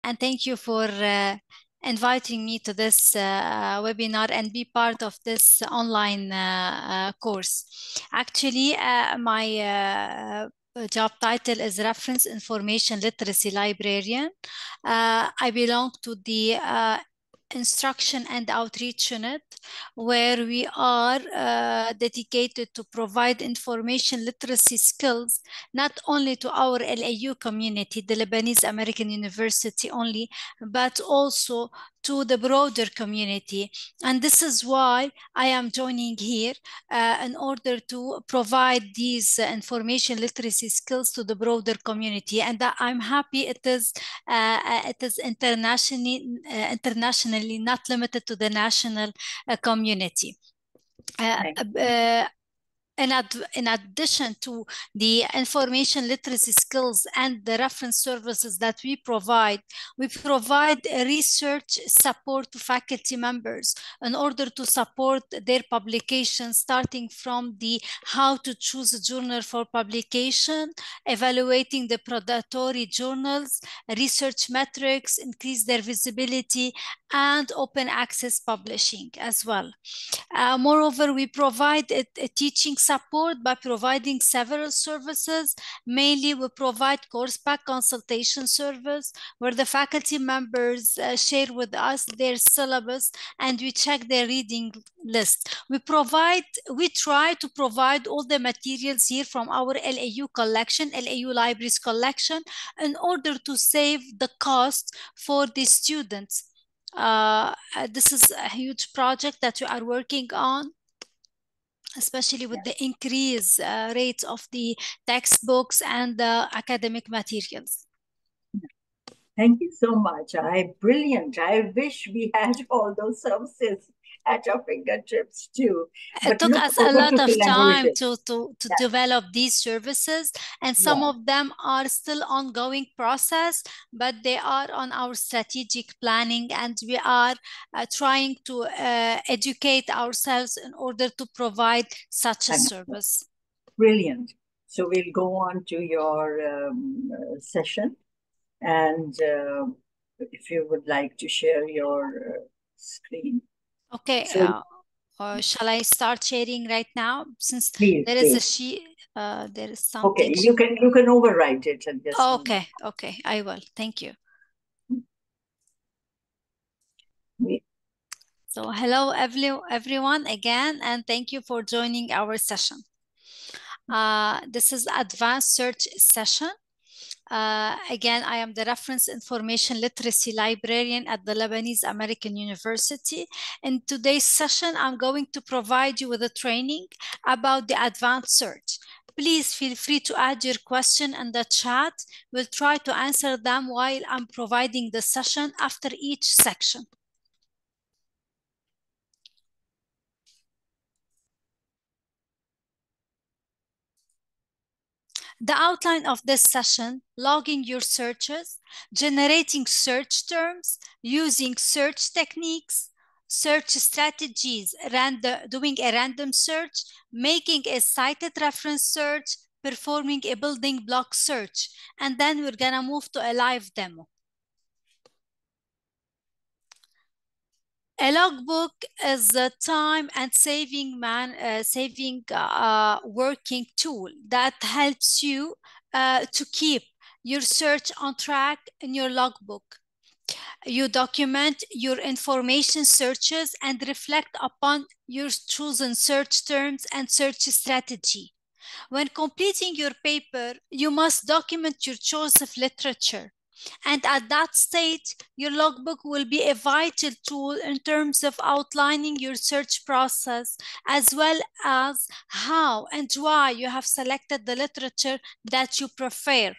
and thank you for inviting me to this webinar and be part of this online course. Actually, my job title is Reference Information Literacy Librarian. I belong to the Instruction and Outreach Unit, where we are dedicated to provide information literacy skills not only to our LAU community, the Lebanese American University only, but also to the broader community. And this is why I am joining here in order to provide these information literacy skills to the broader community. And I'm happy it is internationally not limited to the national community. In addition to the information literacy skills and the reference services that we provide research support to faculty members in order to support their publications, starting from the how to choose a journal for publication, evaluating the predatory journals, research metrics, increase their visibility, and open access publishing as well. Moreover, we provide a teaching support by providing several services. Mainly, we provide course pack consultation service where the faculty members share with us their syllabus and we check their reading list. We try to provide all the materials here from our LAU collection, LAU Libraries collection, in order to save the cost for the students. This is a huge project that we are working on, especially with the increase rates of the textbooks and the academic materials. Thank you so much. Brilliant. I wish we had all those services at our fingertips too. It took us a lot of time to develop these services, and some of them are still ongoing process, but they are on our strategic planning, and we are trying to educate ourselves in order to provide such a service. Brilliant. So we'll go on to your session, and if you would like to share your screen. Okay, so, shall I start sharing right now? Since please, there is a sheet, there is something. Okay, you can overwrite it and just. Okay, I will. Thank you. So hello everyone again, and thank you for joining our session. This is advanced search session. Again, I am the Reference Information Literacy Librarian at the Lebanese American University. In today's session, I'm going to provide you with a training about the advanced search. Please feel free to add your question in the chat. We'll try to answer them while I'm providing the session after each section. The outline of this session: logging your searches, generating search terms, using search techniques, search strategies, doing a random search, making a cited reference search, performing a building block search, and then we're gonna move to a live demo. A logbook is a time and saving working tool that helps you to keep your search on track in your logbook. You document your information searches and reflect upon your chosen search terms and search strategy. When completing your paper, you must document your choice of literature. And at that stage, your logbook will be a vital tool in terms of outlining your search process, as well as how and why you have selected the literature that you prefer.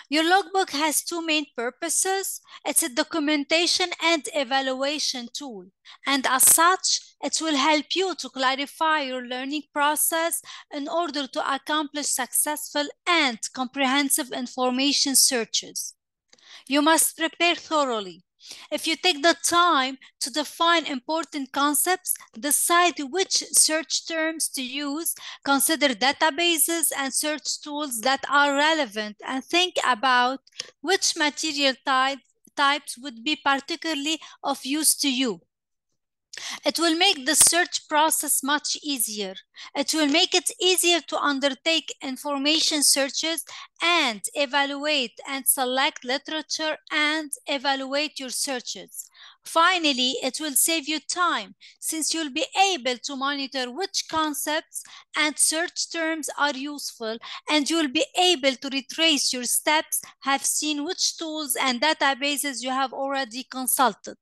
Your logbook has two main purposes. It's a documentation and evaluation tool. And as such, it will help you to clarify your learning process in order to accomplish successful and comprehensive information searches. You must prepare thoroughly. If you take the time to define important concepts, decide which search terms to use, consider databases and search tools that are relevant, and think about which material types would be particularly of use to you. It will make the search process much easier. It will make it easier to undertake information searches and evaluate and select literature and evaluate your searches. Finally, it will save you time since you'll be able to monitor which concepts and search terms are useful, and you'll be able to retrace your steps, have seen which tools and databases you have already consulted.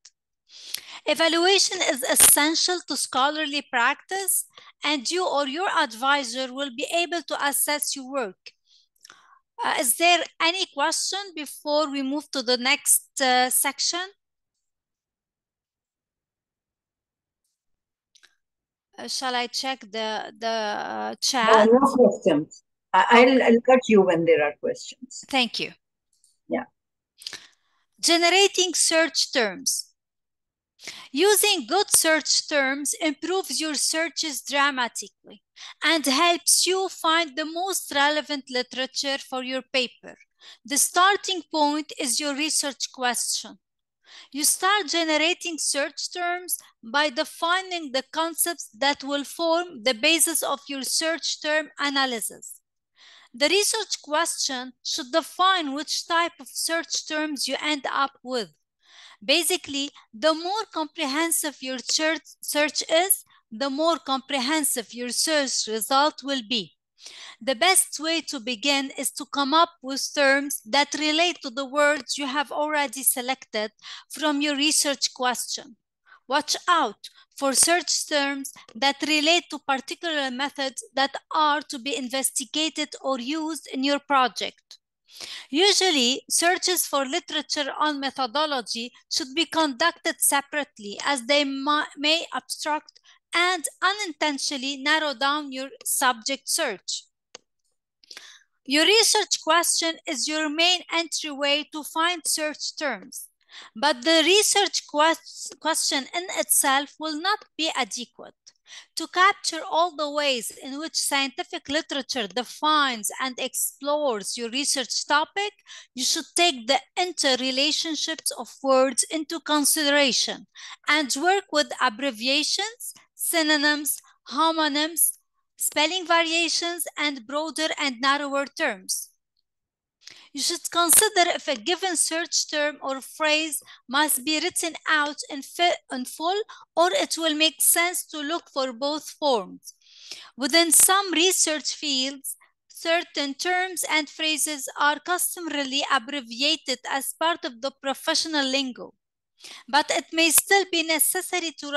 Evaluation is essential to scholarly practice, and you or your advisor will be able to assess your work. Is there any question before we move to the next section? Shall I check the chat? No questions. I'll cut you when there are questions. Thank you. Yeah. Generating search terms. Using good search terms improves your searches dramatically and helps you find the most relevant literature for your paper. The starting point is your research question. You start generating search terms by defining the concepts that will form the basis of your search term analysis. The research question should define which type of search terms you end up with. Basically, the more comprehensive your search is, the more comprehensive your search result will be. The best way to begin is to come up with terms that relate to the words you have already selected from your research question. Watch out for search terms that relate to particular methods that are to be investigated or used in your project. Usually, searches for literature on methodology should be conducted separately, as they may obstruct and unintentionally narrow down your subject search. Your research question is your main entryway to find search terms, but the research question in itself will not be adequate. To capture all the ways in which scientific literature defines and explores your research topic, you should take the interrelationships of words into consideration and work with abbreviations, synonyms, homonyms, spelling variations, and broader and narrower terms. You should consider if a given search term or phrase must be written out in full, or it will make sense to look for both forms. Within some research fields, certain terms and phrases are customarily abbreviated as part of the professional lingo, but it may still be necessary to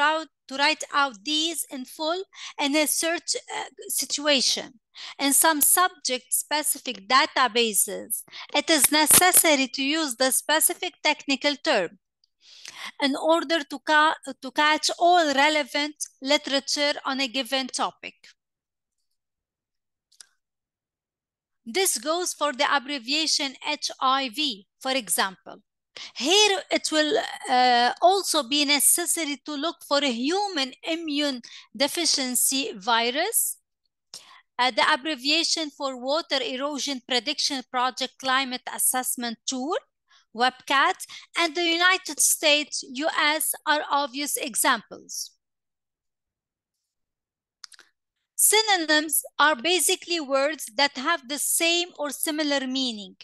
write out these in full in a search situation. In some subject-specific databases, it is necessary to use the specific technical term in order to catch all relevant literature on a given topic. This goes for the abbreviation HIV, for example. Here, it will also be necessary to look for a human immune deficiency virus, the abbreviation for Water Erosion Prediction Project Climate Assessment Tool, WebCat, and the United States, US are obvious examples. Synonyms are basically words that have the same or similar meaning.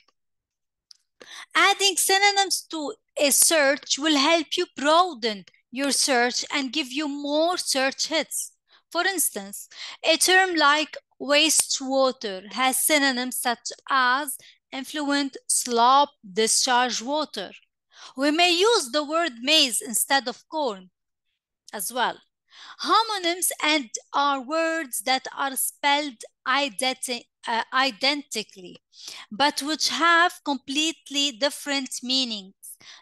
Adding synonyms to a search will help you broaden your search and give you more search hits. For instance, a term like wastewater has synonyms such as effluent, slop, discharge water. We may use the word maize instead of corn as well. Homonyms are words that are spelled identically, but which have completely different meanings.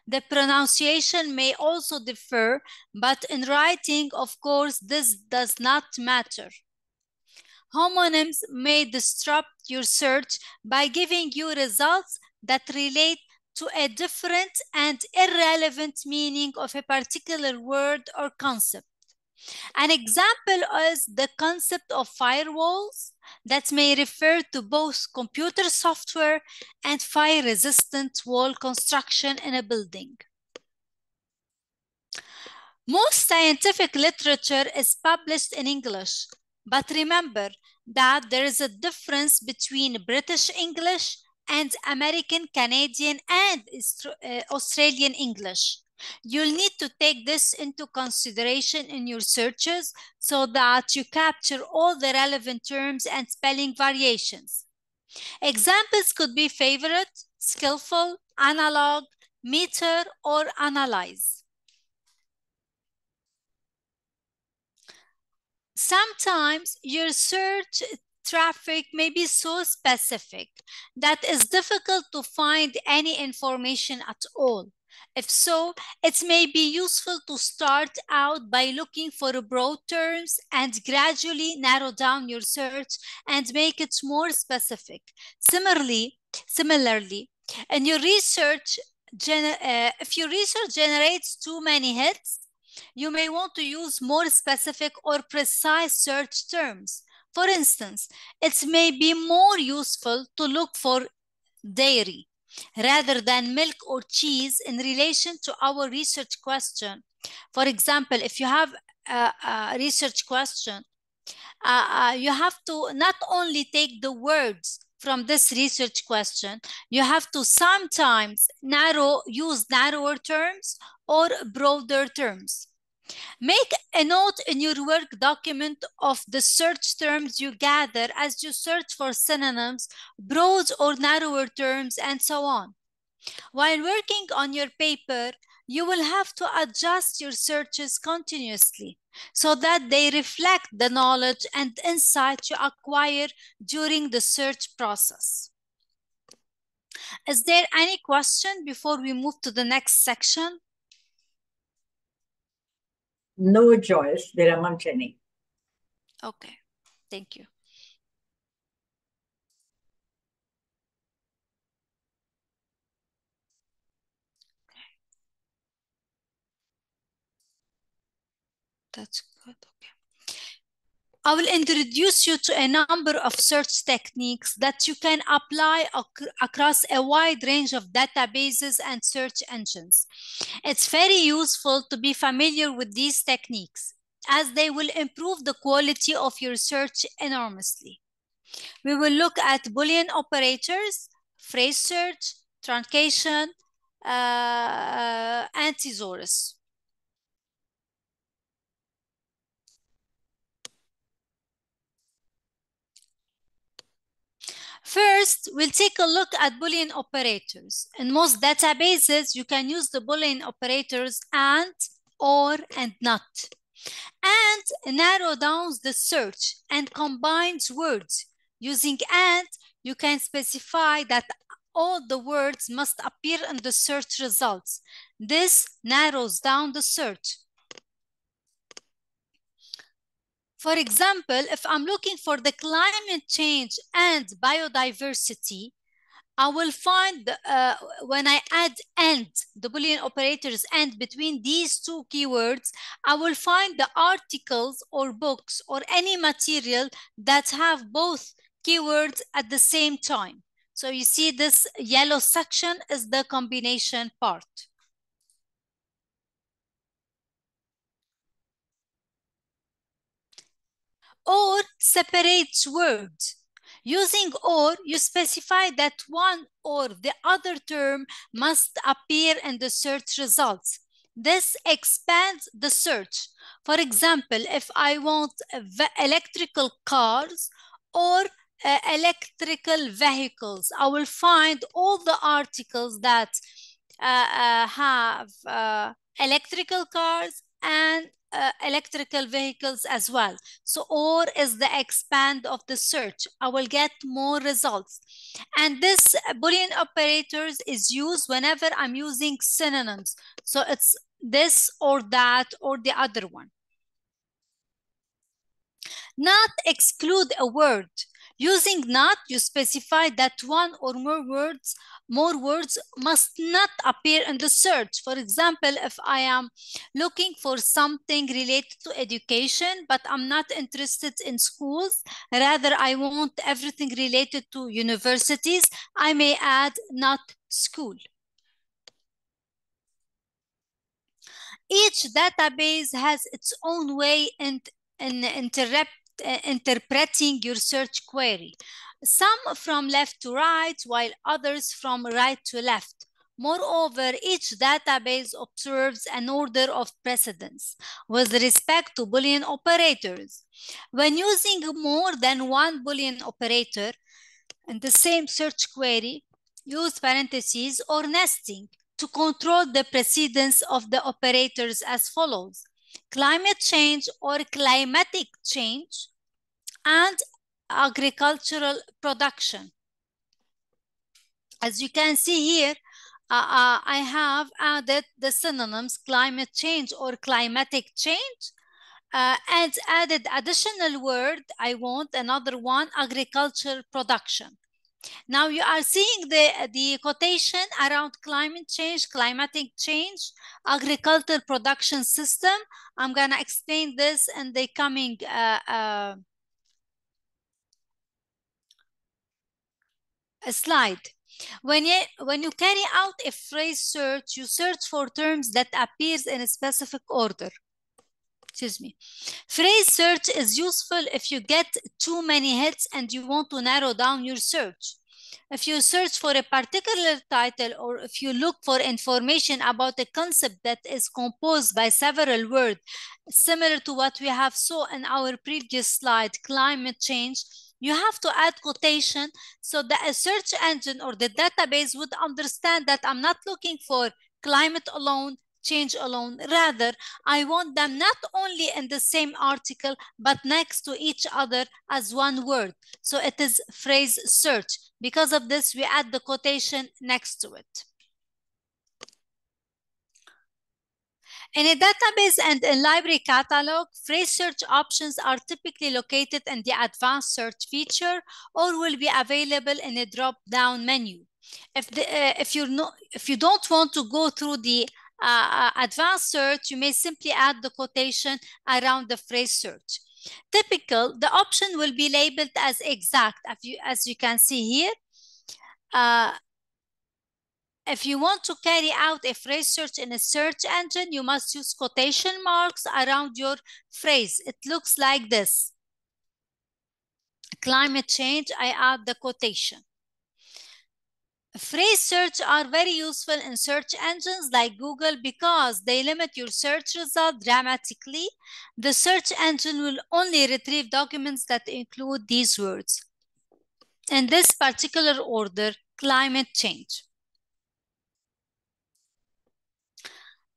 The pronunciation may also differ, but in writing, of course, this does not matter. Homonyms may disrupt your search by giving you results that relate to a different and irrelevant meaning of a particular word or concept. An example is the concept of firewalls that may refer to both computer software and fire-resistant wall construction in a building. Most scientific literature is published in English, but remember that there is a difference between British English and American, Canadian, and Australian English. You'll need to take this into consideration in your searches so that you capture all the relevant terms and spelling variations. Examples could be favorite, skillful, analog, meter, or analyze. Sometimes your search traffic may be so specific that it's difficult to find any information at all. If so, it may be useful to start out by looking for broad terms and gradually narrow down your search and make it more specific. Similarly, in your research, if your research generates too many hits, you may want to use more specific or precise search terms. For instance, it may be more useful to look for dairy rather than milk or cheese in relation to our research question. For example, if you have a research question, you have to not only take the words from this research question, you have to sometimes use narrower terms or broader terms. Make a note in your work document of the search terms you gather as you search for synonyms, broad or narrower terms, and so on. While working on your paper, you will have to adjust your searches continuously so that they reflect the knowledge and insight you acquire during the search process. Is there any question before we move to the next section? No, Joyce, there aren't any. Okay, thank you. That's good. Okay. I will introduce you to a number of search techniques that you can apply across a wide range of databases and search engines. It's very useful to be familiar with these techniques as they will improve the quality of your search enormously. We will look at Boolean operators, phrase search, truncation, and thesaurus. First, we'll take a look at Boolean operators. In most databases, you can use the Boolean operators and, or, and not. And narrow down the search and combines words. Using and, you can specify that all the words must appear in the search results. This narrows down the search. For example, if I'm looking for the climate change and biodiversity, I will find when I add and, the Boolean operators and between these two keywords, I will find the articles or books or any material that have both keywords at the same time. So you see this yellow section is the combination part. Or separates words. Using or, you specify that one or the other term must appear in the search results. This expands the search. For example, if I want electrical cars or electrical vehicles, I will find all the articles that have electrical cars and electrical vehicles as well. So or is the expand of the search. I will get more results. And this Boolean operators is used whenever I'm using synonyms. So it's this or that or the other one. Not exclude a word. Using not, you specify that one or more words must not appear in the search. For example, if I am looking for something related to education, but I'm not interested in schools, rather I want everything related to universities, I may add not school. Each database has its own way in interpreting your search query. Some from left to right, while others from right to left. Moreover, each database observes an order of precedence with respect to Boolean operators. When using more than one Boolean operator in the same search query, use parentheses or nesting to control the precedence of the operators as follows: climate change or climatic change, and agricultural production. As you can see here, I have added the synonyms climate change or climatic change, and added additional word. I want another one, agricultural production. Now you are seeing the quotation around climate change, climatic change, agricultural production system. I'm going to explain this in the coming slide. When you carry out a phrase search, you search for terms that appears in a specific order. Excuse me. Phrase search is useful if you get too many hits and you want to narrow down your search. If you search for a particular title, or if you look for information about a concept that is composed by several words, similar to what we have saw in our previous slide, climate change, you have to add quotation so that a search engine or the database would understand that I'm not looking for climate alone, change alone. Rather, I want them not only in the same article, but next to each other as one word. So it is phrase search. Because of this, we add the quotation next to it. In a database and in library catalog, phrase search options are typically located in the advanced search feature or will be available in a drop-down menu. If you don't want to go through the advanced search, you may simply add the quotation around the phrase search. The option will be labeled as exact, as you can see here. If you want to carry out a phrase search in a search engine, you must use quotation marks around your phrase. It looks like this. Climate change, I add the quotation. Phrase search are very useful in search engines like Google because they limit your search result dramatically. The search engine will only retrieve documents that include these words. In this particular order, climate change.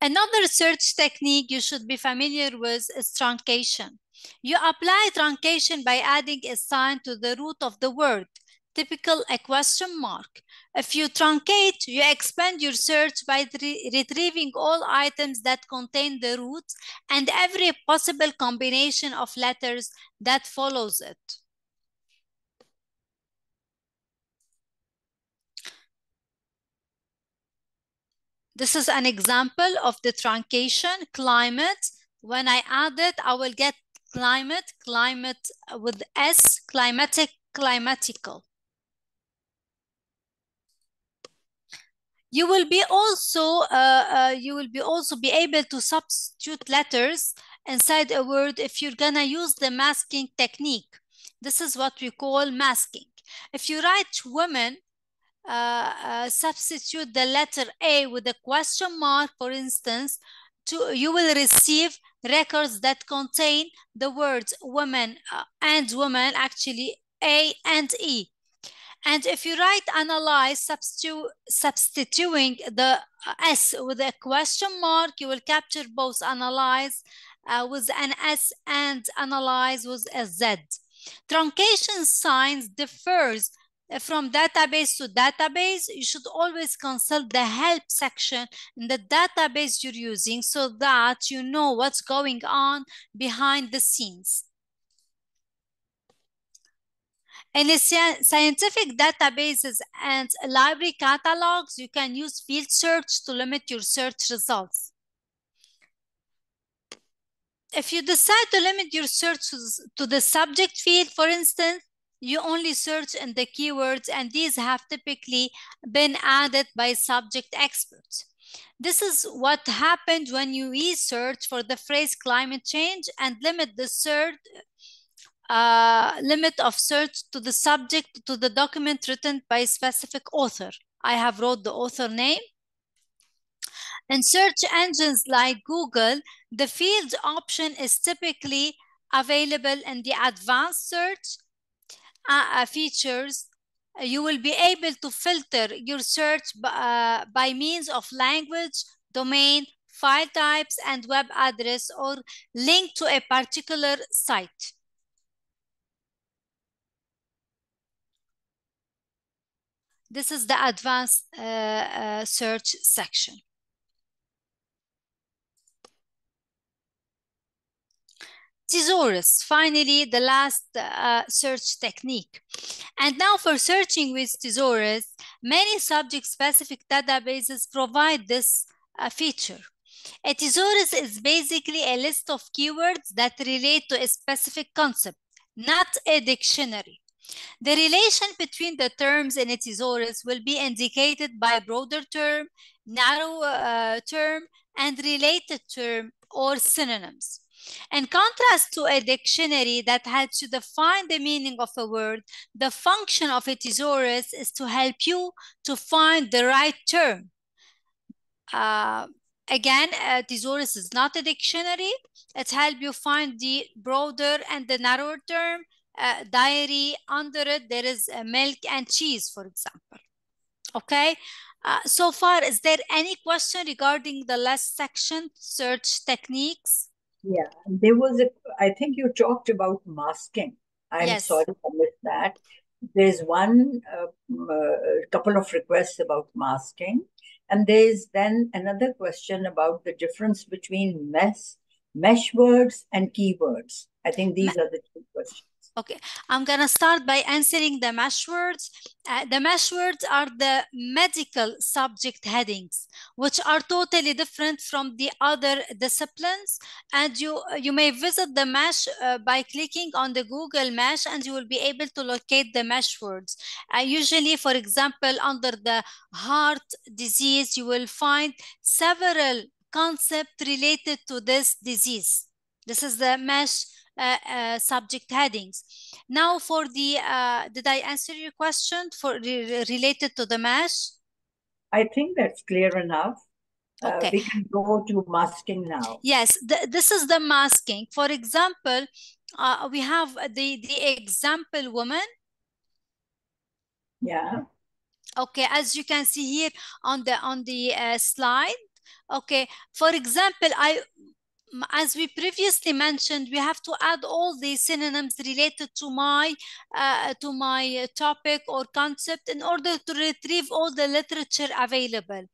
Another search technique you should be familiar with is truncation. You apply truncation by adding a sign to the root of the word, typical a question mark. If you truncate, you expand your search by retrieving all items that contain the root and every possible combination of letters that follows it. This is an example of the truncation, climate. When I add it, I will get climate, climate with S, climatic, climatical. You will be also be able to substitute letters inside a word if you're gonna use the masking technique. This is what we call masking. If you write women, substitute the letter A with a question mark, for instance, you will receive records that contain the words women and woman, actually A and E. And if you write analyze, substituting the S with a question mark, you will capture both analyze with an S and analyze with a Z. Truncation signs differs from database to database. You should always consult the help section in the database you're using so that you know what's going on behind the scenes. In the scientific databases and library catalogs, you can use field search to limit your search results. If you decide to limit your search to the subject field, for instance, you only search in the keywords, and these have typically been added by subject experts. This is what happened when you research for the phrase climate change and limit the search limit of search to the subject to the document written by a specific author. I have wrote the author name. In search engines like Google, the field option is typically available in the advanced search features. You will be able to filter your search by means of language, domain, file types, and web address, or link to a particular site. This is the advanced search section. Thesaurus, finally, the last search technique. And now for searching with thesaurus, many subject-specific databases provide this feature. A thesaurus is basically a list of keywords that relate to a specific concept, not a dictionary. The relation between the terms in a thesaurus will be indicated by broader term, narrow term, and related term or synonyms. In contrast to a dictionary that helps you define the meaning of a word, the function of a thesaurus is to help you to find the right term. Again, a thesaurus is not a dictionary. It helps you find the broader and the narrower term. Diary, under it, there is milk and cheese, for example. Okay. So far, is there any question regarding the last section, search techniques? Yeah, there was I think you talked about masking. I'm Yes. sorry I missed that. There's one couple of requests about masking, and there's then another question about the difference between mesh words and keywords. I think these are the two questions. Okay, I'm gonna start by answering the mesh words. The mesh words are the medical subject headings, which are totally different from the other disciplines. And you may visit the mesh by clicking on the Google mesh, and you will be able to locate the mesh words. Usually, for example, under the heart disease, you will find several concepts related to this disease. This is the mesh subject headings. Now for the, did I answer your question for related to the mesh? I think that's clear enough. Okay. We can go to masking now. Yes, this is the masking. For example, we have the example woman. Yeah. Okay, as you can see here on the slide. Okay, for example, as we previously mentioned, we have to add all the synonyms related to my topic or concept in order to retrieve all the literature available.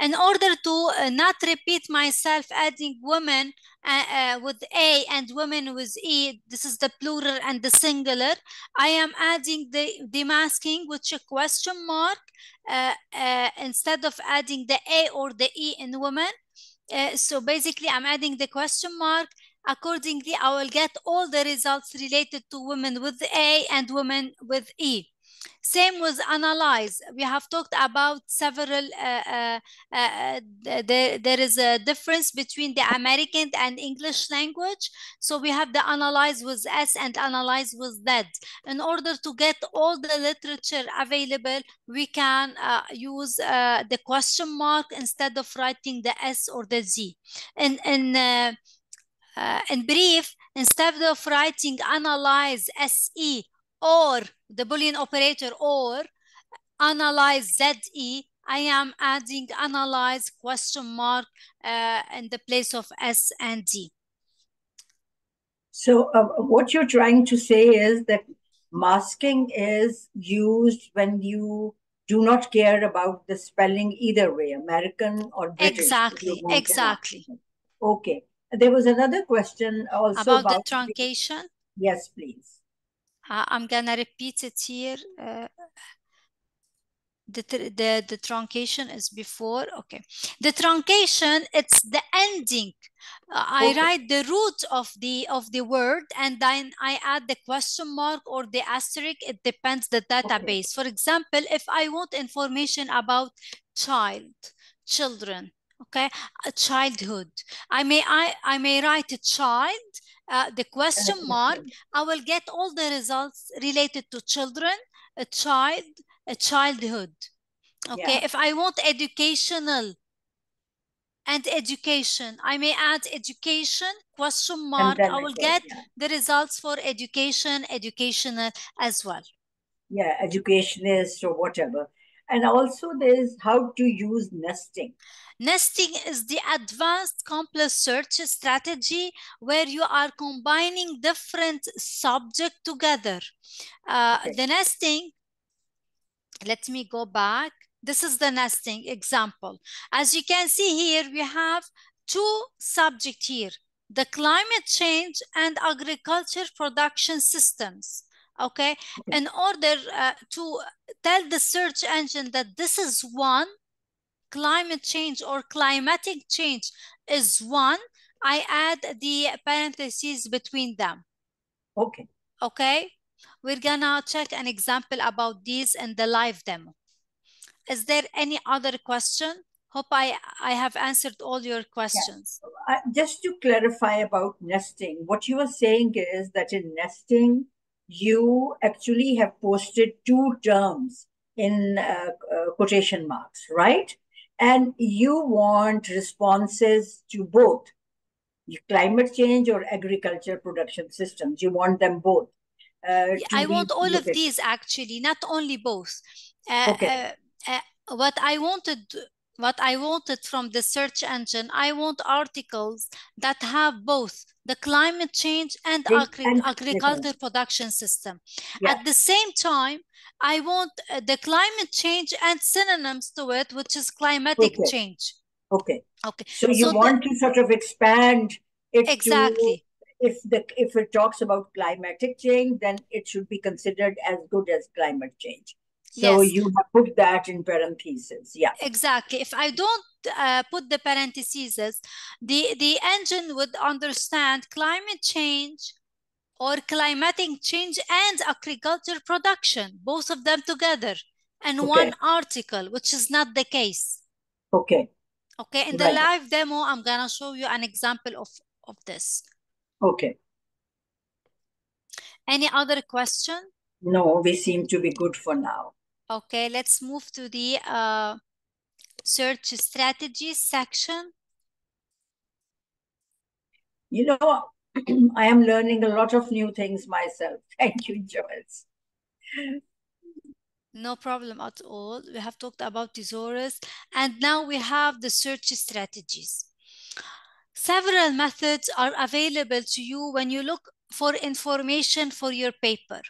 In order to not repeat myself, adding women with A and women with E, this is the plural and the singular, I am adding the masking, which a question mark, instead of adding the A or the E in women. So basically, I'm adding the question mark. Accordingly, I will get all the results related to women with A and women with E. Same with analyze. We have talked about several, there is a difference between the American and English language. So we have the analyze with S and analyze with Z. In order to get all the literature available, we can use the question mark instead of writing the S or the Z. In brief, instead of writing analyze SE or the Boolean operator or analyze ZE, I am adding analyze question mark in the place of S and D. So what you're trying to say is that masking is used when you do not care about the spelling either way, American or British. Exactly. Okay. There was another question also about the truncation. Yes, please. I'm gonna repeat it here. The truncation is before. Okay, the truncation, it's the ending. I Okay. write the root of the word, and then I add the question mark or the asterisk. It depends the database. For example, if I want information about children, okay, childhood, I may write a child, the question mark. I will get all the results related to children, a child, a childhood. Okay, Yeah. if I want educational and education, I may add education, question mark. And then I will get yeah. the results for education, educational as well. Yeah, educationist or whatever. And also there's how to use nesting. Nesting is the advanced complex search strategy where you are combining different subjects together. The nesting, let me go back. This is the nesting example. As you can see here, we have two subjects here, the climate change and agriculture production systems. Okay, in order to tell the search engine that this is one, climate change or climatic change is one, I add the parentheses between them. Okay. Okay, we're gonna check an example about these in the live demo. Is there any other question? Hope I have answered all your questions. Just to clarify about nesting, what you are saying is that in nesting, you actually have posted two terms in quotation marks, right? And you want responses to both climate change or agriculture production systems. You want them both to I be want all of located. these actually, not only both. Okay. What I wanted from the search engine, I want articles that have both the climate change and And agriculture production system. yeah. At the same time, I want the climate change and synonyms to it, which is climatic Okay. change. Okay. Okay. So you So want to sort of expand it to, exactly. if it talks about climatic change, then it should be considered as good as climate change. So Yes. you have put that in parentheses. Yeah. Exactly. If I don't put the parentheses, the engine would understand climate change or climatic change and agriculture production, both of them together in one Okay. article, which is not the case. Okay. Okay, in the Right. live demo, I'm gonna show you an example of this. Okay. Any other question? No, we seem to be good for now. Okay, let's move to the search strategies section. You know, I am learning a lot of new things myself. Thank you, Joyce. No problem at all. We have talked about thesaurus, and now we have the search strategies. Several methods are available to you when you look for information for your paper.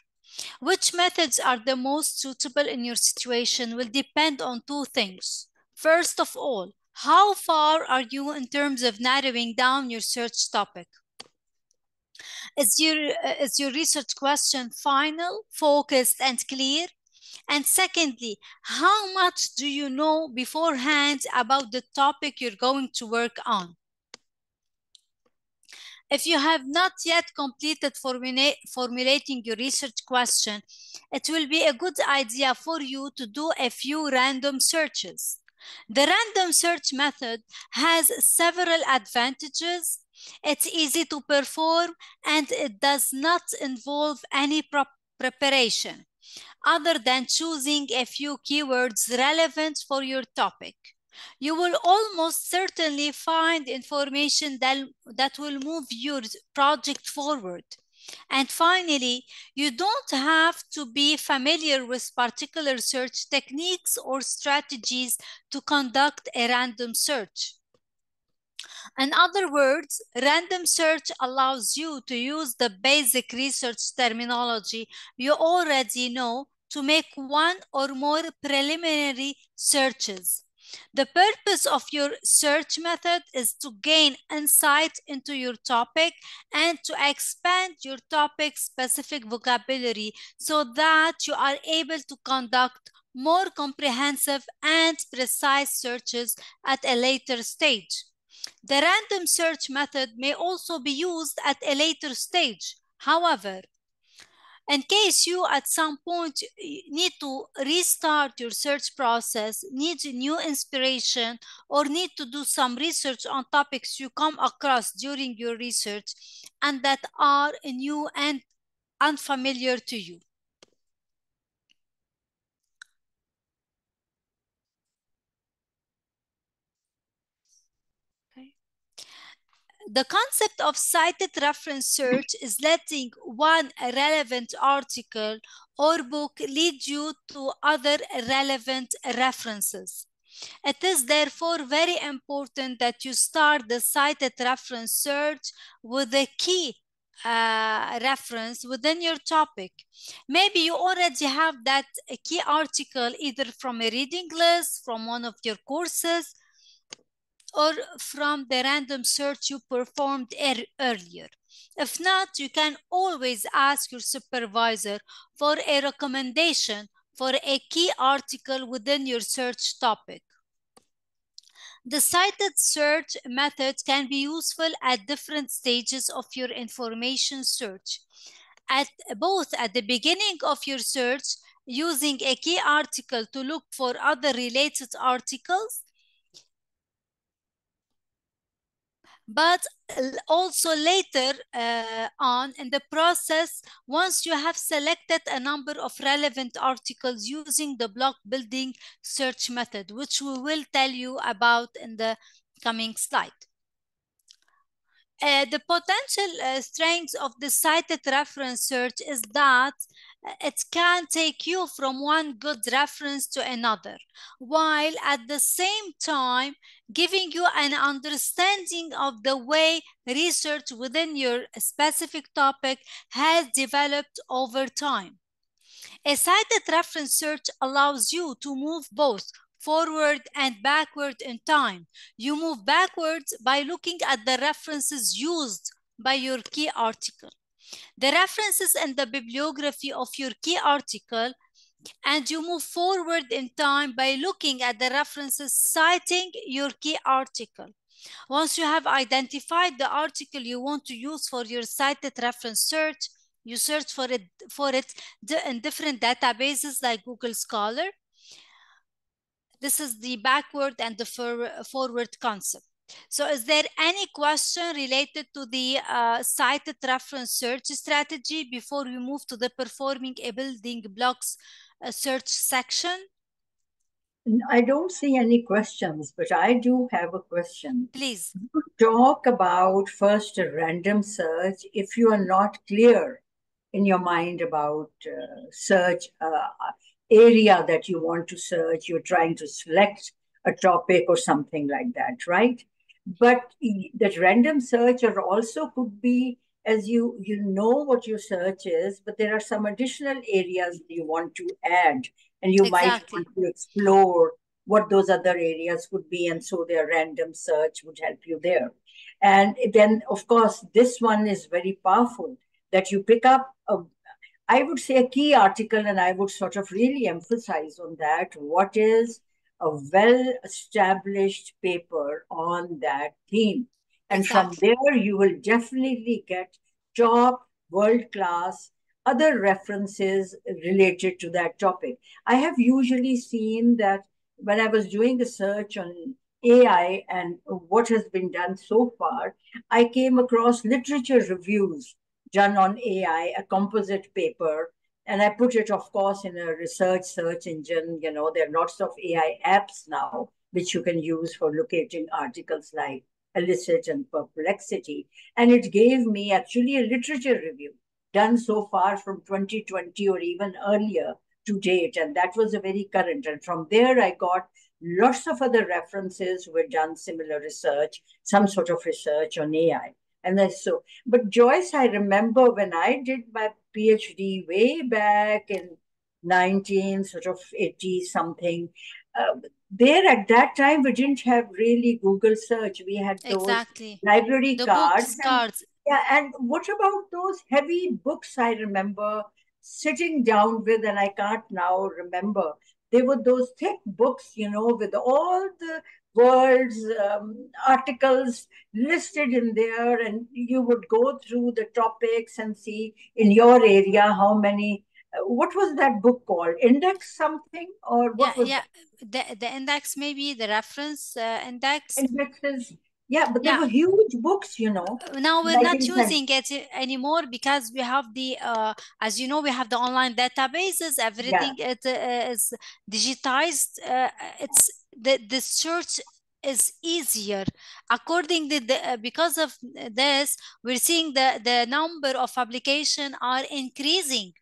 Which methods are the most suitable in your situation will depend on two things. First of all, how far are you in terms of narrowing down your search topic? Is your research question final, focused, and clear? And secondly, how much do you know beforehand about the topic you're going to work on? If you have not yet completed formulating your research question, it will be a good idea for you to do a few random searches. The random search method has several advantages. It's easy to perform and it does not involve any preparation other than choosing a few keywords relevant for your topic. You will almost certainly find information that will move your project forward. And finally, you don't have to be familiar with particular search techniques or strategies to conduct a random search. In other words, random search allows you to use the basic research terminology you already know to make one or more preliminary searches. The purpose of your search method is to gain insight into your topic and to expand your topic-specific vocabulary so that you are able to conduct more comprehensive and precise searches at a later stage. The random search method may also be used at a later stage. However, in case you at some point need to restart your search process, need new inspiration, or need to do some research on topics you come across during your research and that are new and unfamiliar to you. The concept of cited reference search is letting one relevant article or book lead you to other relevant references. It is therefore very important that you start the cited reference search with a key reference within your topic. Maybe you already have that key article either from a reading list, from one of your courses, or from the random search you performed earlier. If not, you can always ask your supervisor for a recommendation for a key article within your search topic. The cited search method can be useful at different stages of your information search. Both at the beginning of your search, using a key article to look for other related articles, but also later on in the process, once you have selected a number of relevant articles using the block building search method, which we will tell you about in the coming slide. The potential strengths of the cited reference search is that it can take you from one good reference to another, while at the same time giving you an understanding of the way research within your specific topic has developed over time. A cited reference search allows you to move both forward and backward in time. You move backwards by looking at the references used by your key article, the references in the bibliography of your key article, and you move forward in time by looking at the references citing your key article. Once you have identified the article you want to use for your cited reference search, you search for it in different databases like Google Scholar. This is the backward and the forward concept. So is there any question related to the cited reference search strategy before we move to the performing a building blocks search section? I don't see any questions, but I do have a question. Please. You talk about first a random search if you are not clear in your mind about search area that you want to search. You're trying to select a topic or something like that, right? But that random search or also could be as you know what your search is, but there are some additional areas you want to add, and you might want to explore what those other areas could be, and so their random search would help you there. And then, of course, this one is very powerful, that you pick up I would say a key article, and I would sort of really emphasize on that. What is a well-established paper on that theme? And from there, you will definitely get top, world-class, other references related to that topic. I have usually seen that when I was doing a search on AI and what has been done so far, I came across literature reviews done on AI, a composite paper, and I put it, of course, in a research search engine. You know, there are lots of AI apps now which you can use for locating articles like Illicit and Perplexity. And it gave me actually a literature review done so far from 2020 or even earlier to date. And that was a very current. And from there, I got lots of other references who had done similar research, some sort of research on AI. And that's so, but Joyce, I remember when I did my PhD way back in 19 sort of 80 something, there at that time we didn't have really Google search. We had those Exactly. library The cards, books, and cards. yeah, and what about those heavy books I remember sitting down with, and I can't now remember. They were those thick books, with all the world's articles listed in there, and you would go through the topics and see in your area how many. What was that book called? Index something, or Yeah, what was yeah. that? The index, maybe the reference index. Indexes. Yeah, but they Yeah. were huge books, Now we're like not in pen. using it anymore because we have the as you know, we have the online databases. Yeah, Everything is digitized. It's the search is easier according to because of this. We're seeing the number of application are increasing.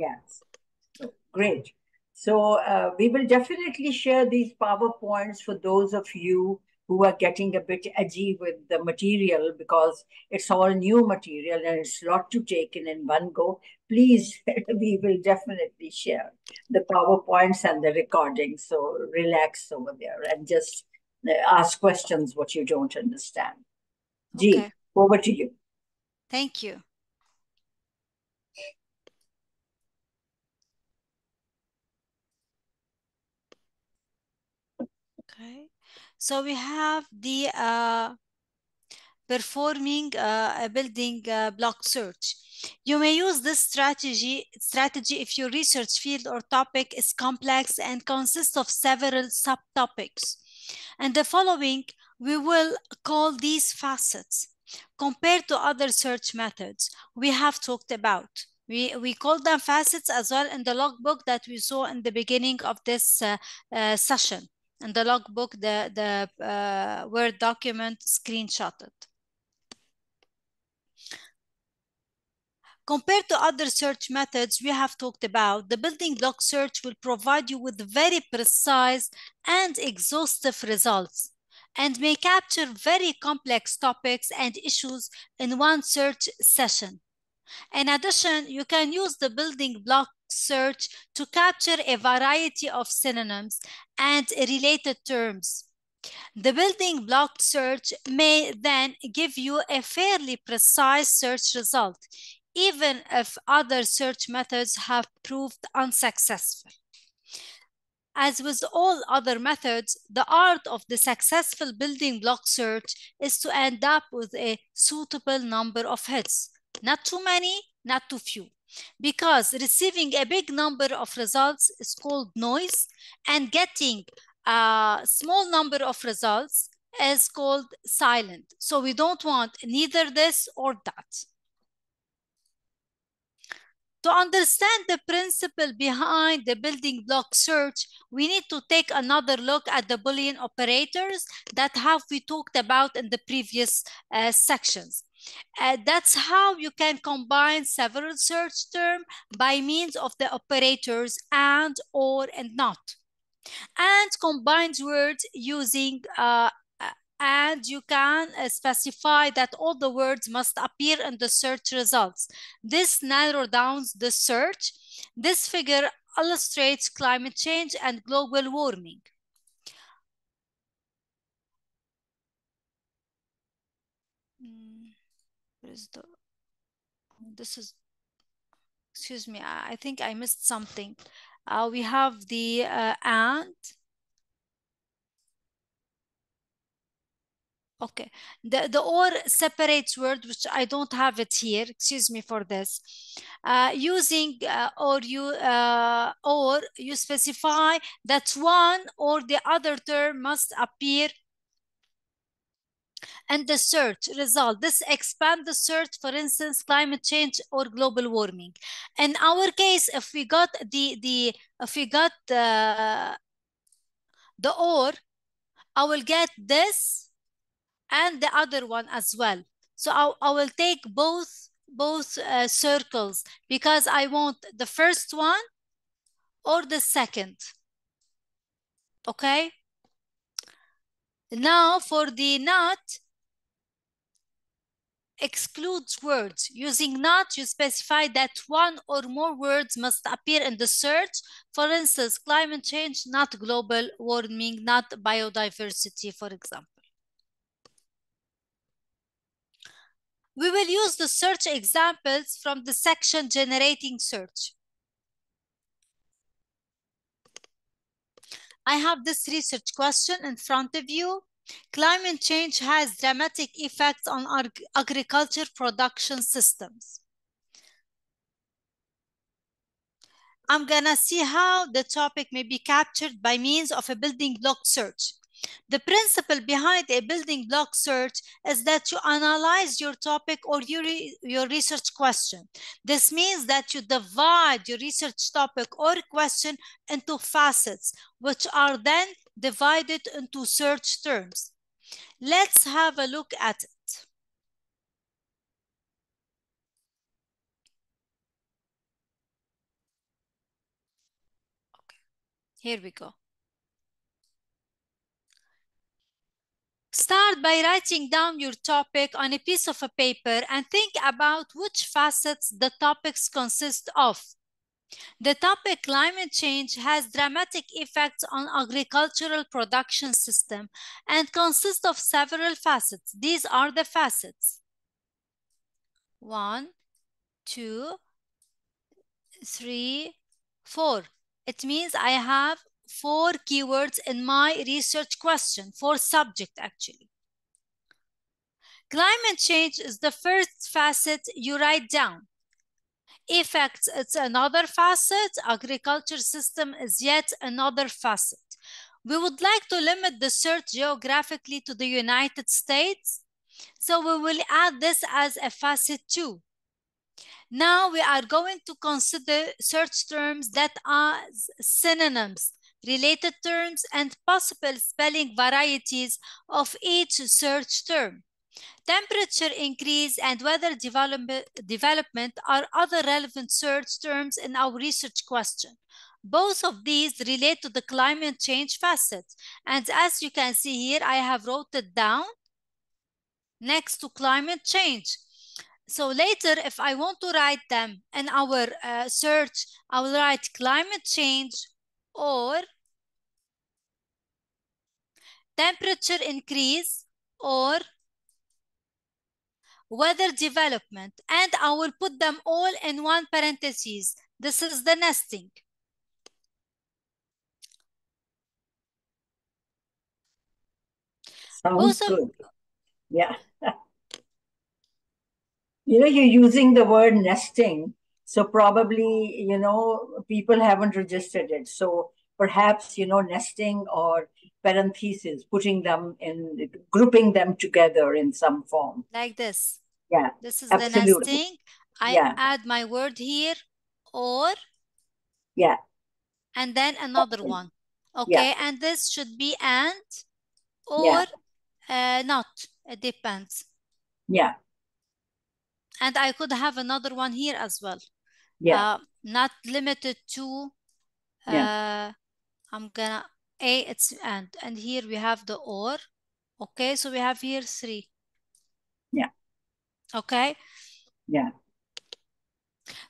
yes. So, great. So we will definitely share these PowerPoints for those of you who are getting a bit edgy with the material, because it's all new material and it's a lot to take in one go. Please, we will definitely share the PowerPoints and the recordings. So relax over there and just ask questions what you don't understand. G, Okay, over to you. thank you. Okay, so we have the performing a building block search. You may use this strategy if your research field or topic is complex and consists of several subtopics. And the following, we will call these facets. Compared to other search methods we have talked about, we call them facets as well in the logbook that we saw in the beginning of this session. In the logbook, the Word document screenshotted. Compared to other search methods we have talked about, the building block search will provide you with very precise and exhaustive results and may capture very complex topics and issues in one search session. In addition, you can use the building block search to capture a variety of synonyms and related terms. The building block search may then give you a fairly precise search result, even if other search methods have proved unsuccessful. As with all other methods, the art of the successful building block search is to end up with a suitable number of hits. Not too many, not too few. Because receiving a big number of results is called noise, and getting a small number of results is called silent. So we don't want neither this or that. To understand the principle behind the building block search, we need to take another look at the Boolean operators that have we talked about in the previous sections. That's how you can combine several search terms by means of the operators and, or, and not, and combined words using and you can specify that all the words must appear in the search results. This narrows down the search. This figure illustrates climate change and global warming. Where is the, this is, excuse me, I think I missed something. We have the and. Okay, the or separates word, which I don't have it here. Excuse me for this. Using or you specify that one or the other term must appear in the search result. This expand the search, for instance, climate change or global warming. In our case, if we got the or, I will get this and the other one as well. So I will take both circles because I want the first one or the second. Okay. Now for the not, excludes words. Using not, you specify that one or more words must appear in the search. For instance, climate change, not global warming, not biodiversity, for example. We will use the search examples from the section Generating Search. I have this research question in front of you. Climate change has dramatic effects on our agriculture production systems. I'm gonna see how the topic may be captured by means of a building block search. The principle behind a building block search is that you analyze your topic or your research question. This means that you divide your research topic or question into facets, which are then divided into search terms. Let's have a look at it. Okay, here we go. Start by writing down your topic on a piece of a paper and think about which facets the topics consist of. The topic climate change has dramatic effects on agricultural production system and consists of several facets. These are the facets. 1, 2, 3, 4. It means I have 4 keywords in my research question, 4 subject actually. Climate change is the first facet you write down. Effects, it's another facet. Agriculture system is yet another facet. We would like to limit the search geographically to the United States, so we will add this as a facet 2. Now we are going to consider search terms that are synonyms, related terms, and possible spelling varieties of each search term. Temperature increase and weather development are other relevant search terms in our research question. Both of these relate to the climate change facet. And as you can see here, I have wrote it down next to climate change. So later, if I want to write them in our search, I will write climate change or temperature increase or weather development, and I will put them all in one parenthesis. This is the nesting. Sounds good. Yeah. You know, you're using the word nesting, so probably, you know, people haven't registered it. So perhaps, you know, nesting or parentheses, putting them in, grouping them together in some form. Like this. Yeah. This is absolutely. The nesting. I add my word here, or. Yeah. And then another one. Okay, and this should be and or not. It depends. Yeah. And I could have another one here as well. Yeah. Not limited to. I'm gonna it's and here we have the or. Okay, so we have here 3. Yeah. Okay. Yeah.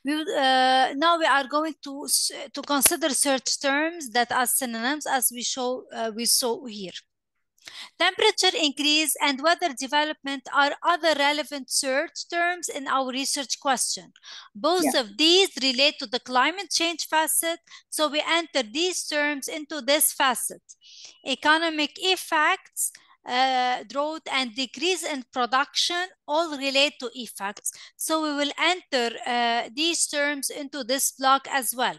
We would, now we are going to consider search terms that are synonyms, as we saw here. Temperature increase and weather development are other relevant search terms in our research question. Both of these relate to the climate change facet, so we enter these terms into this facet. Economic effects, drought and decrease in production all relate to effects, so we will enter these terms into this block as well.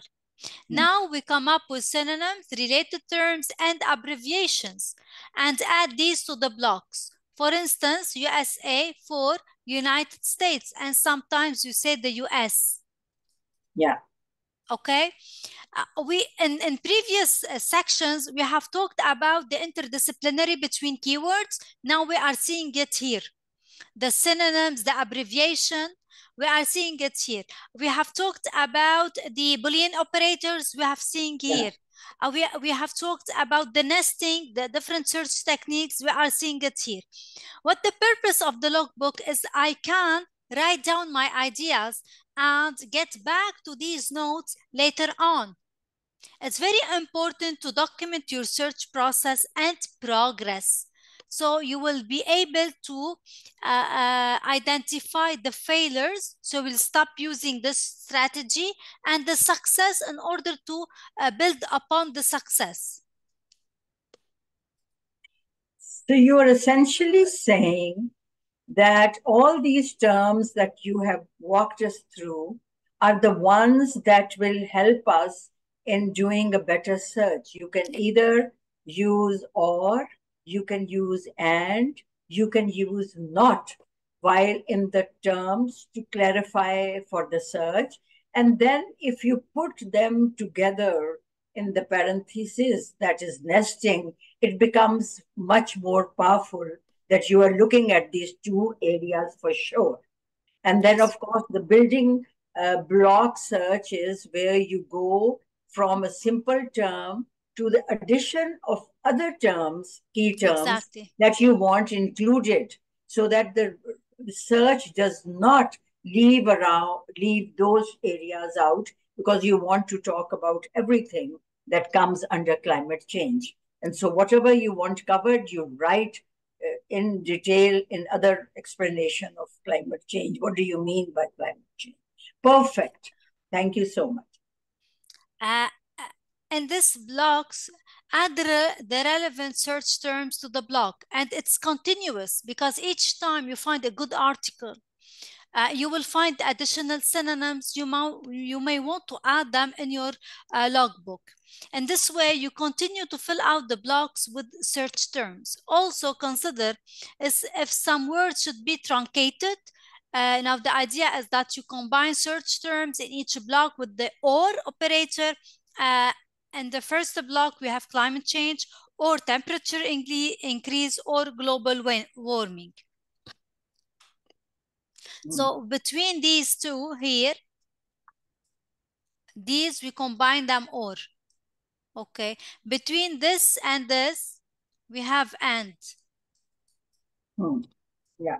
Now we come up with synonyms, related terms, and abbreviations and add these to the blocks. For instance, USA for United States, and sometimes you say the US. Yeah. Okay. We in previous sections, we have talked about the interdisciplinary between keywords. Now we are seeing it here. The synonyms, the abbreviation, we are seeing it here. We have talked about the Boolean operators, we have seen here. We have talked about the nesting, the different search techniques. We are seeing it here. What the purpose of the logbook is, I can write down my ideas and get back to these notes later on. It's very important to document your search process and progress. So you will be able to identify the failures. So we'll stop using this strategy, and the success in order to build upon the success. So you are essentially saying that all these terms that you have walked us through are the ones that will help us in doing a better search. You can either use or, you can use and, you can use not while in the terms to clarify for the search. And then if you put them together in the parenthesis, that is nesting, it becomes much more powerful that you are looking at these two areas for sure. And then, Yes. of course, the building block search is where you go from a simple term to the addition of other terms, key terms Exactly. that you want included, so that the search does not leave those areas out, because you want to talk about everything that comes under climate change. And so whatever you want covered, you write in detail in other explanation of climate change. What do you mean by climate change? Perfect. Thank you so much. And this blocks add the relevant search terms to the block, and it's continuous because each time you find a good article, you will find additional synonyms. You may want to add them in your logbook. And this way you continue to fill out the blocks with search terms. Also consider if some words should be truncated. Now the idea is that you combine search terms in each block with the or operator. In the first block we have climate change, or temperature increase, or global warming. So between these two here, these we combine them or. Okay. Between this and this, we have and. Yeah.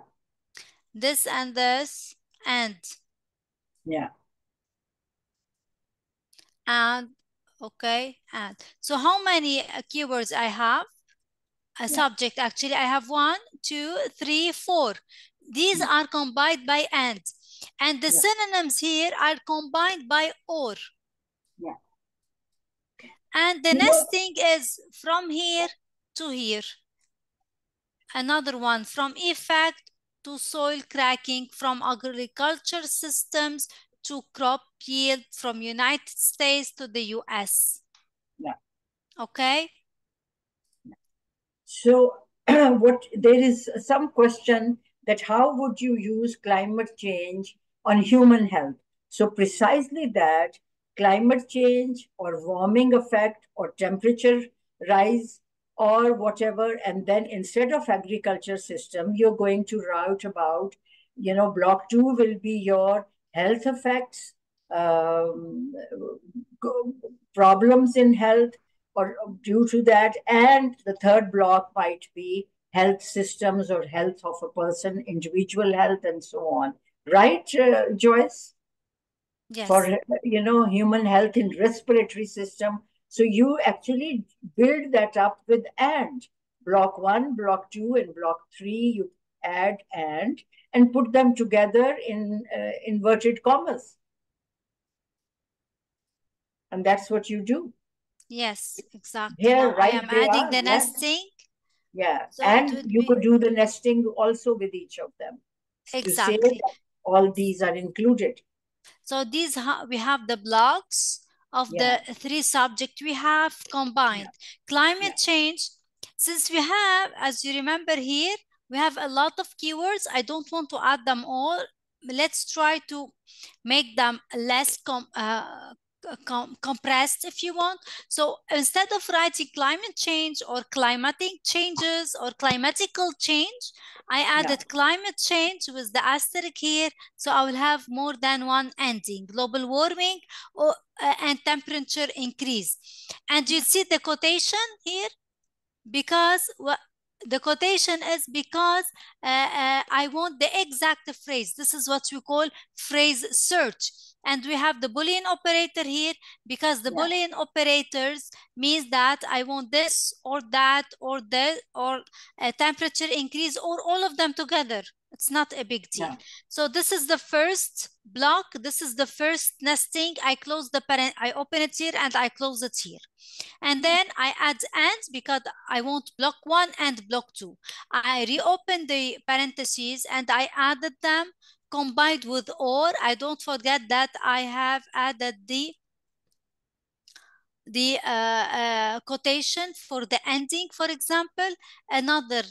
This and this and. Yeah. And okay. And. So how many keywords I have? A subject, actually I have 1, 2, 3, 4. These are combined by and the synonyms here are combined by or. Yeah. And the nesting is from here to here. Another one, from effect to soil cracking, from agriculture systems to crop yield, from United States to the US. Yeah. Okay. So there is some question that how would you use climate change on human health? So precisely that, climate change or warming effect or temperature rise or whatever, and then instead of agriculture system, you're going to route about, block 2 will be your health effects, problems in health, or due to that, and the third block might be health systems or health of a person, individual health, and so on. Right, Joyce? Yes. For human health in respiratory system. So you actually build that up with and. Block 1, block 2, and block 3, you add and put them together in inverted commas. And that's what you do. Yes, exactly. Here, Now right, I am they adding are the nesting. Yeah, So and you could do the nesting also with each of them. Exactly. To say that all these are included. So these we have the blocks of the 3 subjects we have combined. Climate change, since we have, as you remember here, we have a lot of keywords. I don't want to add them all. Let's try to make them less compressed if you want. So instead of writing climate change or climatic changes or climatical change, I added climate change with the asterisk here. So I will have more than one ending: global warming or, and temperature increase. And you see the quotation here, because the quotation is because I want the exact phrase. This is what we call phrase search. And we have the Boolean operator here because the Boolean operators means that I want this or that or this or a temperature increase or all of them together. It's not a big deal. So this is the first block. This is the first nesting. I close the parent, I open it here and I close it here. And then I add and because I want block 1 and block 2. I reopen the parentheses and I added them combined with or. I don't forget that I have added the quotation for the ending, for example, another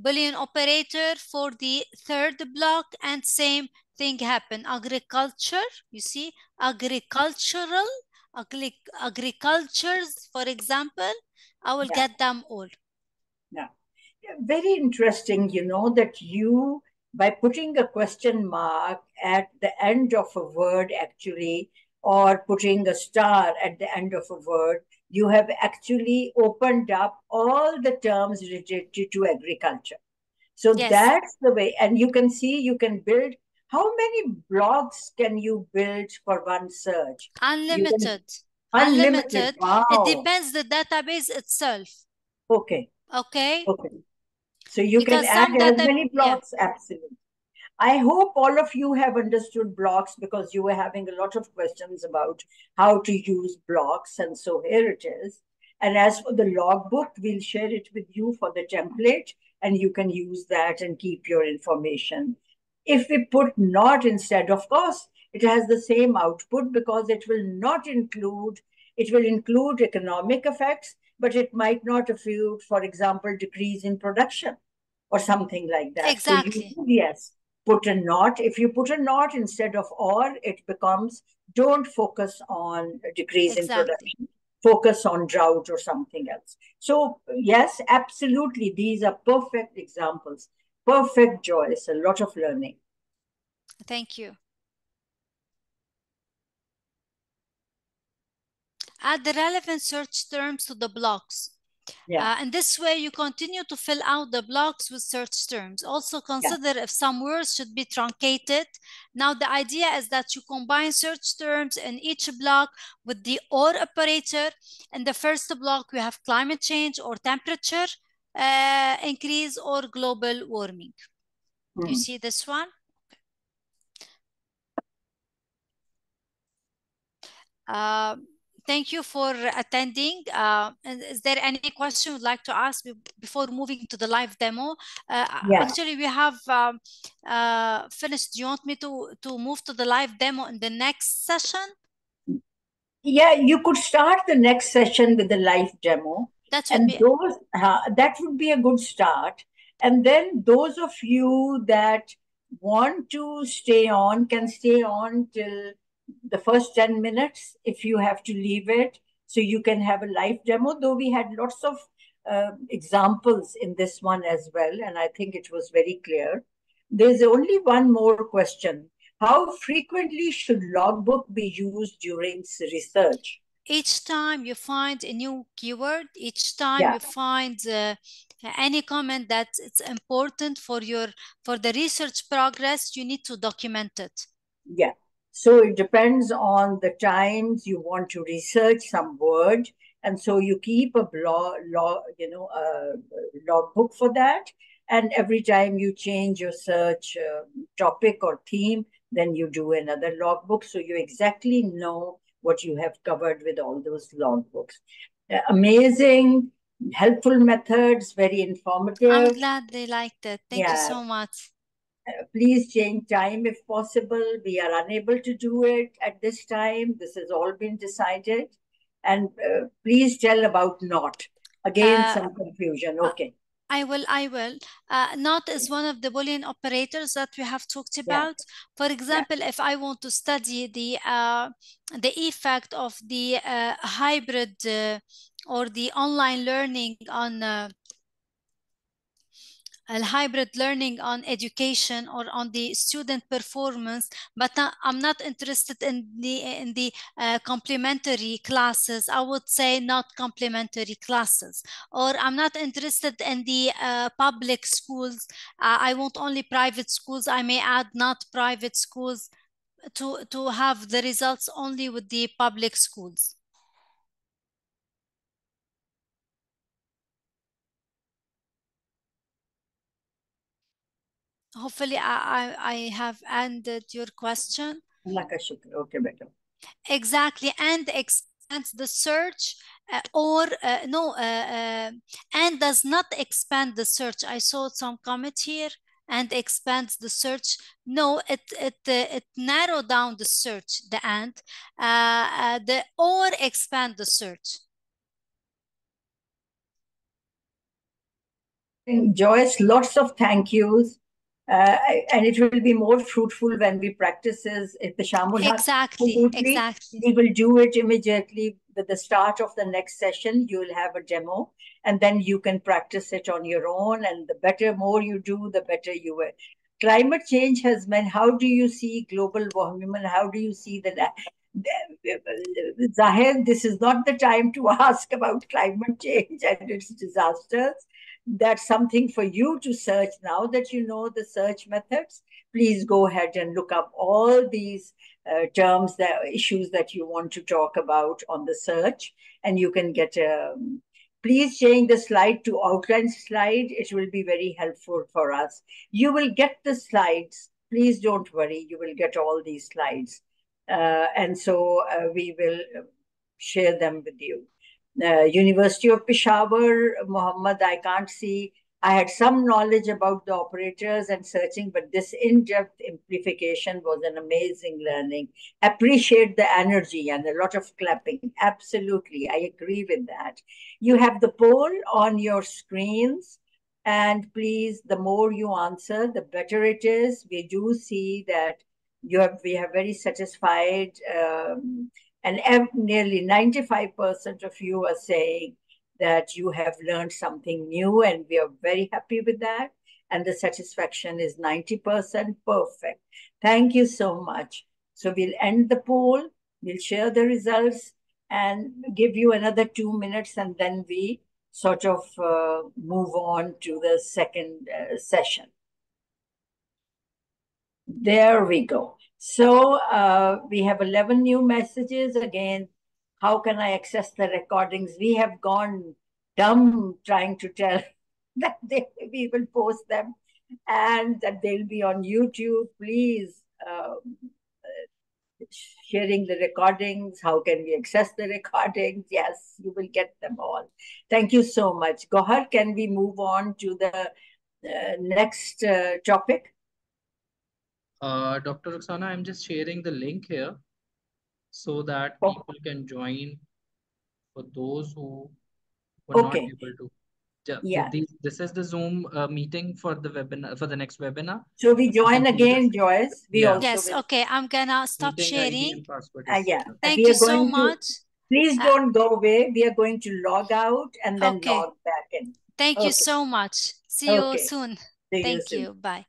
Boolean operator for the third block, and same thing happen. Agriculture, you see, agricultural, agricultures, for example, I will get them all. Yeah. Very interesting, you know, that you, by putting a question mark at the end of a word, actually, or putting a star at the end of a word, you have actually opened up all the terms related to agriculture. So that's the way. And you can see, you can build. How many blogs can you build for one search? Unlimited. Unlimited. Wow. It depends the database itself. Okay. Okay. Okay. So you can add as many blocks. Absolutely. I hope all of you have understood blocks, because you were having a lot of questions about how to use blocks. And so here it is. And as for the logbook, we'll share it with you for the template, and you can use that and keep your information. If we put not instead, of course, it has the same output, because it will include economic effects, but it might not include, for example, decrease in production or something like that. Exactly. So yes, put a not. If you put a not instead of or, it becomes don't focus on decrease in production, focus on drought or something else. So yes, absolutely, these are perfect examples. Perfect, Joyce. A lot of learning. Thank you. Add the relevant search terms to the blocks. And this way you continue to fill out the blocks with search terms. Also consider if some words should be truncated. Now the idea is that you combine search terms in each block with the or operator. In the first block we have climate change or temperature increase or global warming. You see this one? Thank you for attending. Is there any question you'd like to ask before moving to the live demo? Actually, we have finished. Do you want me to move to the live demo in the next session? Yeah, you could start the next session with the live demo. That would be a good start. And then those of you that want to stay on can stay on till the first 10 minutes if you have to leave it. So you can have a live demo, though we had lots of examples in this one as well. And I think it was very clear. There's only one more question. How frequently should logbook be used during research? Each time you find a new keyword, each time you find any comment that it's important for the research progress, you need to document it. Yeah. So it depends on the times you want to research some word, and so you keep a logbook for that. And every time you change your search topic or theme, then you do another logbook, so you exactly know what you have covered with all those logbooks. Amazing, helpful methods, very informative. I'm glad they liked it. Thank you so much. Please change time if possible. We are unable to do it at this time. This has all been decided. And please tell about not. Again, some confusion. Okay. I will. Not as one of the Boolean operators that we have talked Yeah, about. For example, if I want to study the effect of the hybrid or the online learning on hybrid learning on education or on the student performance, but I'm not interested in the complementary classes. I would say not complementary classes. Or I'm not interested in the public schools. I want only private schools. I may add not private schools to have the results only with the public schools. Hopefully, I have answered your question. Allah ka shukr. Okay, better. Exactly, and expands the search or no, and does not expand the search. I saw some comment here. And expands the search. No, it narrow down the search. The and the or expand the search. Joyce, lots of thank yous. And it will be more fruitful when we practice this. Exactly, Absolutely. exactly. We will do it immediately with the start of the next session. You will have a demo, and then you can practice it on your own. And the better, more you do, the better you will. Climate change has meant, how do you see global warming? How do you see Zahir, this is not the time to ask about climate change and its disasters. That's something for you to search. Now that you know the search methods, please go ahead and look up all these terms, the issues that you want to talk about on the search, and you can get a. Please change the slide to outline slide. It will be very helpful for us. You will get the slides. Please don't worry. You will get all these slides. And so we will share them with you. University of Peshawar, Muhammad, I can't see. I had some knowledge about the operators and searching, but this in-depth amplification was an amazing learning. Appreciate the energy and a lot of clapping. Absolutely, I agree with that. You have the poll on your screens. And please, the more you answer, the better it is. We do see that we have very satisfied and nearly 95% of you are saying that you have learned something new, and we are very happy with that. And the satisfaction is 90% perfect. Thank you so much. So we'll end the poll, we'll share the results, and give you another 2 minutes, and then we sort of move on to the second session. There we go. So we have 11 new messages. Again, how can I access the recordings? We have gone dumb trying to tell that we will post them and that they'll be on YouTube. Please, sharing the recordings. How can we access the recordings? Yes, you will get them all. Thank you so much. Gohar, can we move on to the next topic? Dr. Roxana, I'm just sharing the link here so that people can join for those who were not Okay. able to. Yeah. This is the Zoom meeting for the webinar, for the next webinar. So we You join can see again, this. Joyce. We Yeah. also Yes, will. okay. I'm gonna stop Meeting ID sharing. and password is Yeah. Thank We you are so going to. much. Please don't go away. We are going to log out and then Okay. log back in. Thank you Okay. so much. See you Okay. soon. See you Thank soon. you. Bye.